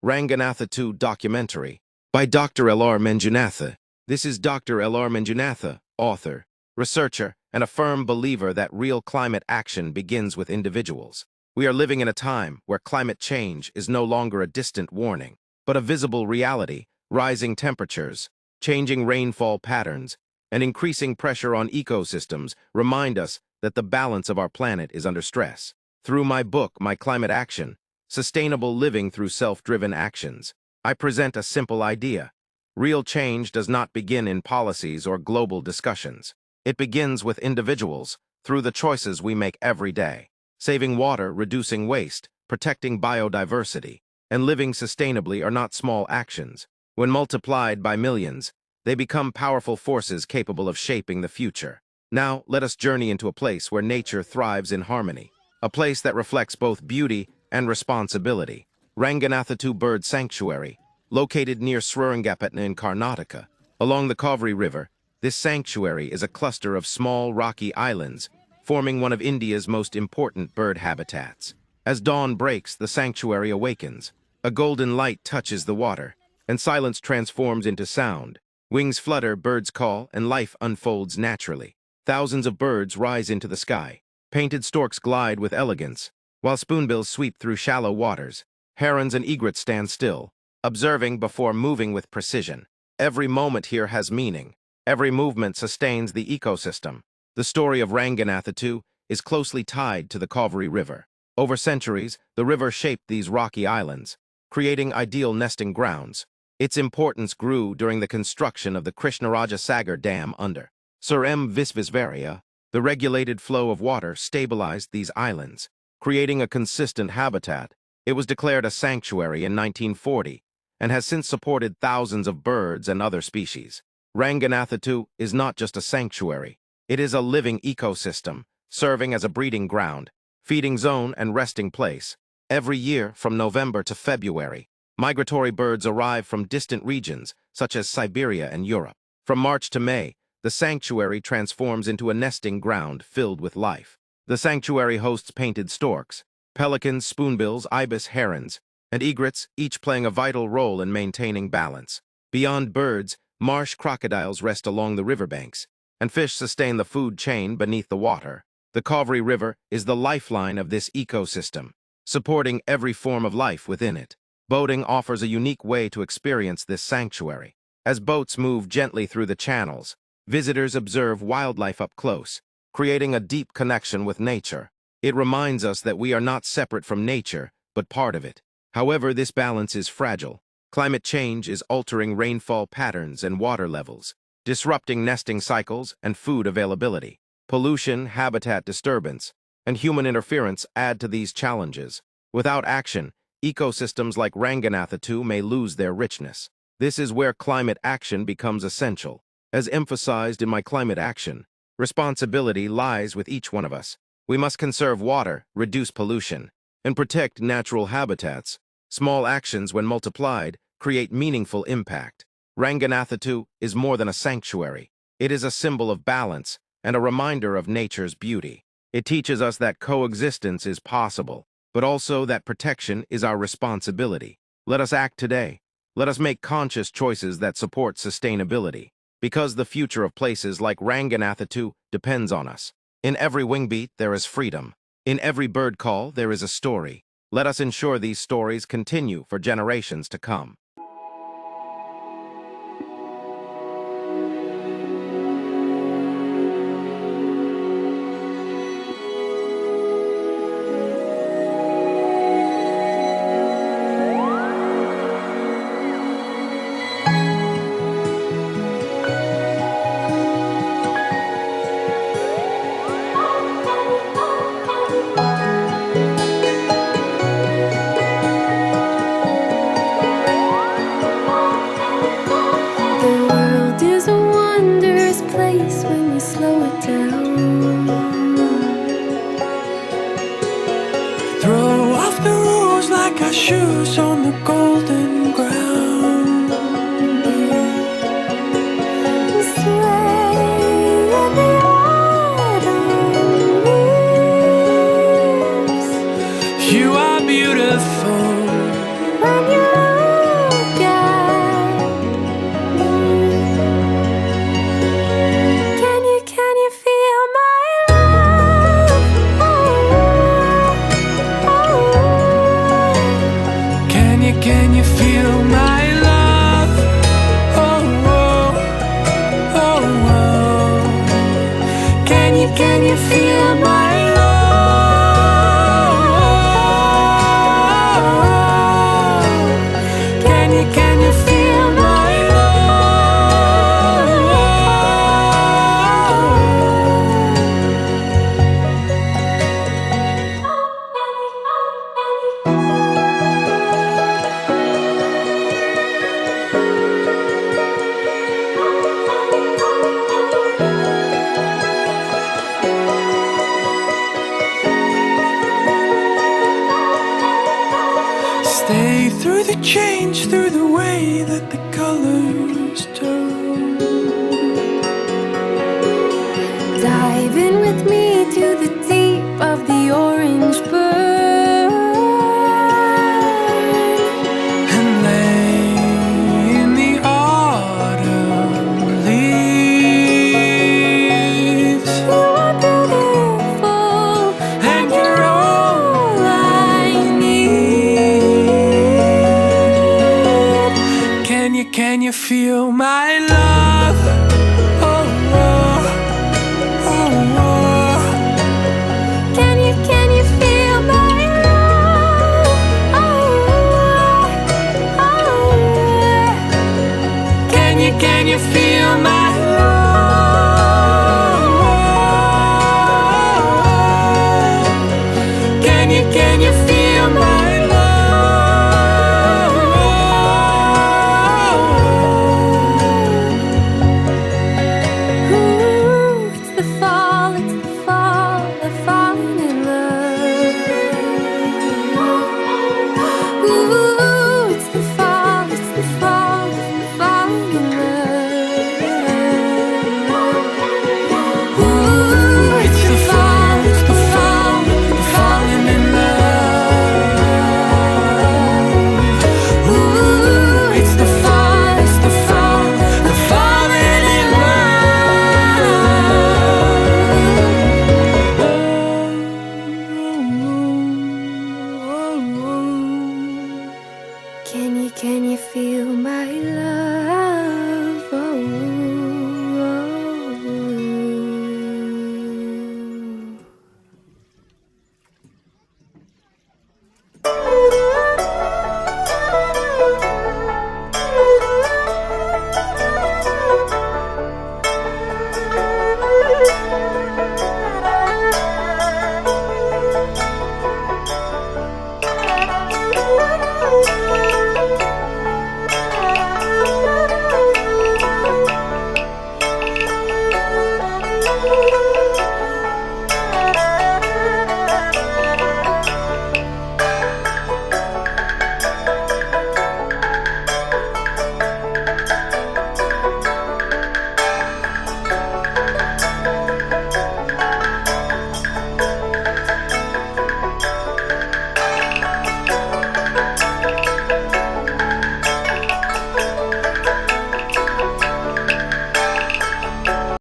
Ragnanathittu documentary by Dr. L.R. Manjunatha. This is Dr. L.R. Manjunatha, author, researcher, and a firm believer that real climate action begins with individuals. We are living in a time where climate change is no longer a distant warning, but a visible reality. Rising temperatures, changing rainfall patterns, and increasing pressure on ecosystems remind us that the balance of our planet is under stress. Through my book, My Climate Action, Sustainable Living Through Self-Driven Actions, I present a simple idea. Real change does not begin in policies or global discussions. It begins with individuals, through the choices we make every day. Saving water, reducing waste, protecting biodiversity, and living sustainably are not small actions. When multiplied by millions, they become powerful forces capable of shaping the future. Now, let us journey into a place where nature thrives in harmony, a place that reflects both beauty and responsibility. Ragnanathittu Bird Sanctuary, located near Srirangapatna in Karnataka, along the Kaveri River. This sanctuary is a cluster of small rocky islands, forming one of India's most important bird habitats. As dawn breaks, the sanctuary awakens. A golden light touches the water, and silence transforms into sound. Wings flutter, birds call, and life unfolds naturally. Thousands of birds rise into the sky. Painted storks glide with elegance, while spoonbills sweep through shallow waters. Herons and egrets stand still, observing before moving with precision. Every moment here has meaning. Every movement sustains the ecosystem. The story of Ragnanathittu is closely tied to the Kaveri River. Over centuries, the river shaped these rocky islands, creating ideal nesting grounds. Its importance grew during the construction of the Krishnaraja Sagar Dam under Sir M. Visvesvaraya. The regulated flow of water stabilized these islands, creating a consistent habitat. It was declared a sanctuary in 1940 and has since supported thousands of birds and other species. Ragnanathittu is not just a sanctuary. It is a living ecosystem, serving as a breeding ground, feeding zone, and resting place. Every year, from November to February, migratory birds arrive from distant regions, such as Siberia and Europe. From March to May, the sanctuary transforms into a nesting ground filled with life. The sanctuary hosts painted storks, pelicans, spoonbills, ibis, herons, and egrets, each playing a vital role in maintaining balance. Beyond birds, marsh crocodiles rest along the riverbanks, and fish sustain the food chain beneath the water. The Kaveri River is the lifeline of this ecosystem, supporting every form of life within it. Boating offers a unique way to experience this sanctuary. As boats move gently through the channels, visitors observe wildlife up close, creating a deep connection with nature. It reminds us that we are not separate from nature, but part of it. However, this balance is fragile. Climate change is altering rainfall patterns and water levels, disrupting nesting cycles and food availability. Pollution, habitat disturbance, and human interference add to these challenges. Without action, ecosystems like Ragnanathittu may lose their richness. This is where climate action becomes essential. As emphasized in My Climate Action, responsibility lies with each one of us. We must conserve water, reduce pollution, and protect natural habitats. Small actions, when multiplied, create meaningful impact. Ragnanathittu is more than a sanctuary. It is a symbol of balance and a reminder of nature's beauty. It teaches us that coexistence is possible, but also that protection is our responsibility. Let us act today. Let us make conscious choices that support sustainability, because the future of places like Ragnanathittu depends on us. In every wingbeat, there is freedom. In every bird call, there is a story. Let us ensure these stories continue for generations to come. can you feel my love? Oh, oh, oh, oh. Can you feel my love? Can you feel my Stay through the change, through the way that the colors turn. Dive in with me to the deep of the orange burn. And lay in the autumn leaves. You are beautiful, And you're all I need. Can you feel my love? Oh, oh, oh, oh. Can you feel my love? Oh, oh. Can you feel my love? Can you feel my love? Ooh, it's the fall, the falling in love. Ooh, it's the fall, the falling in love. Ooh, It's the fall, the falling in love. Ooh, it's the fall, the falling in love. Can you feel my love? Oh.